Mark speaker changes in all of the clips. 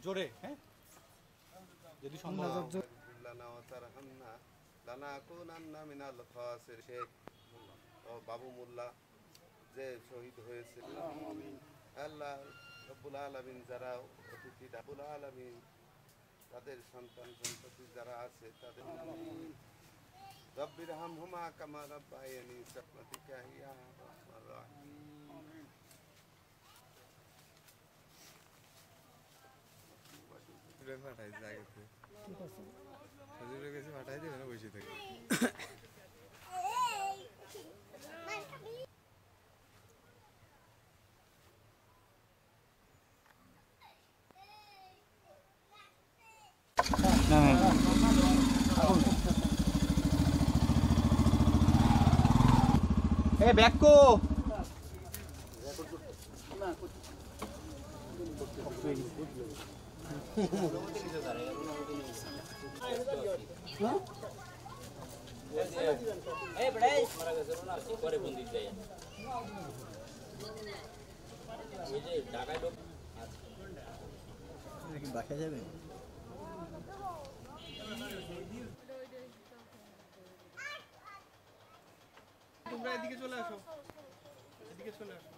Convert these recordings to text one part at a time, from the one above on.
Speaker 1: জোরে হ্যাঁ যদি সম্ভব বাবু মোল্লা যে শহীদ হয়েছিল আল্লাহ রব্বুল আলামিন যারা অতিথি রাব্বুল আলামিন তাদের সন্তান সন্ততি যারা আছে তাদের রব্বির হামহুমা কামা রাব্বায়ানি সাগীরা ইয়া রাহমার রাহিম। পাঠাই জায়গাতে ঠিক আছে হুজুরের কাছে পাঠাই দিবেন বসে থাকি। এ ব্যাকো বাসা যাবে তোমরা এদিকে চলে আসো এদিকে চলে আসো।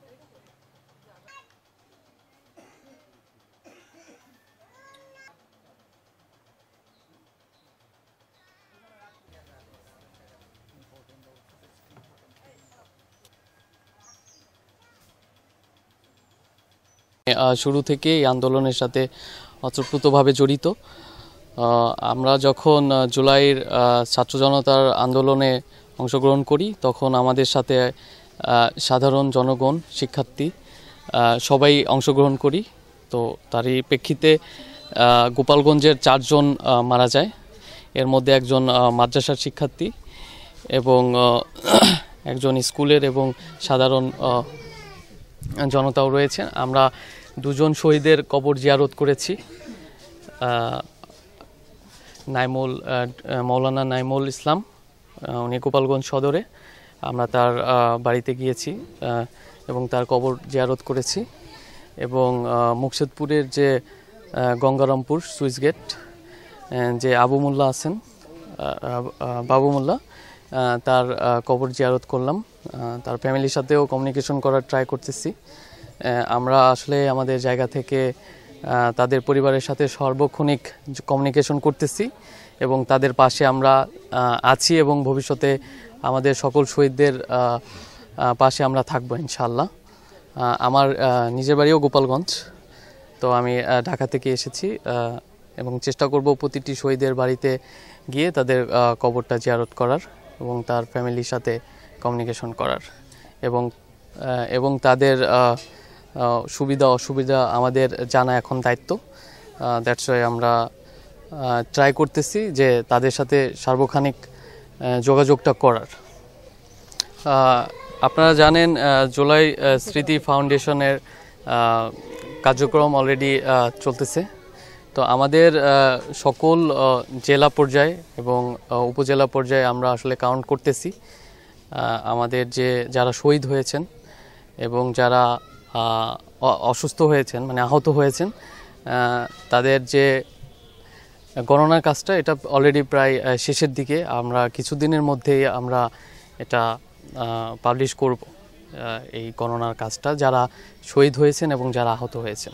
Speaker 2: শুরু থেকে এই আন্দোলনের সাথে অতপ্রোতভাবে জড়িত। আমরা যখন জুলাইয়ের ছাত্র জনতার আন্দোলনে অংশগ্রহণ করি তখন আমাদের সাথে সাধারণ জনগণ, শিক্ষার্থী সবাই অংশগ্রহণ করি। তো তারই প্রেক্ষিতে গোপালগঞ্জের 4 জন মারা যায়, এর মধ্যে একজন মাদ্রাসার শিক্ষার্থী এবং একজন স্কুলের এবং সাধারণ জনতাও রয়েছে। আমরা 2 জন শহীদের কবর জিয়ারত করেছি। মৌলানা নাইমুল ইসলাম, উনি গোপালগঞ্জ সদরে, আমরা তার বাড়িতে গিয়েছি এবং তার কবর জিয়ারত করেছি। এবং মুকসেদপুরের যে গঙ্গারামপুর সুইচ গেট যে আবু মোল্লা আছেন, বাবু মোল্লা, তার কবর জিয়ারত করলাম। তার ফ্যামিলির সাথেও কমিউনিকেশন করার ট্রাই করতেছি। আমরা আসলে আমাদের জায়গা থেকে তাদের পরিবারের সাথে সার্বক্ষণিক কমিউনিকেশন করতেছি এবং তাদের পাশে আমরা আছি এবং ভবিষ্যতে আমাদের সকল শহীদদের পাশে আমরা থাকবো ইনশাআল্লাহ। আমার নিজের বাড়িও গোপালগঞ্জ, তো আমি ঢাকা থেকে এসেছি এবং চেষ্টা করব প্রতিটি শহীদের বাড়িতে গিয়ে তাদের কবরটা জিয়ারত করার এবং তার ফ্যামিলির সাথে কমিউনিকেশন করার এবং তাদের সুবিধা অসুবিধা আমাদের জানা এখন দায়িত্ব। দ্যাটস ওয়াই আমরা ট্রাই করতেছি যে তাদের সাথে সার্বক্ষণিক যোগাযোগটা করার। আপনারা জানেন জুলাই স্মৃতি ফাউন্ডেশনের কার্যক্রম অলরেডি চলতেছে। তো আমাদের সকল জেলা পর্যায়ে এবং উপজেলা পর্যায়ে আমরা আসলে কাউন্ট করতেছি আমাদের যারা শহীদ হয়েছেন এবং যারা অসুস্থ হয়েছেন, মানে আহত হয়েছেন, তাদের যে গণনার কাজটা এটা অলরেডি প্রায় শেষের দিকে। আমরা কিছুদিনের মধ্যেই আমরা এটা পাবলিশ করব, এই গণনার কাজটা, যারা শহীদ হয়েছেন এবং যারা আহত হয়েছেন।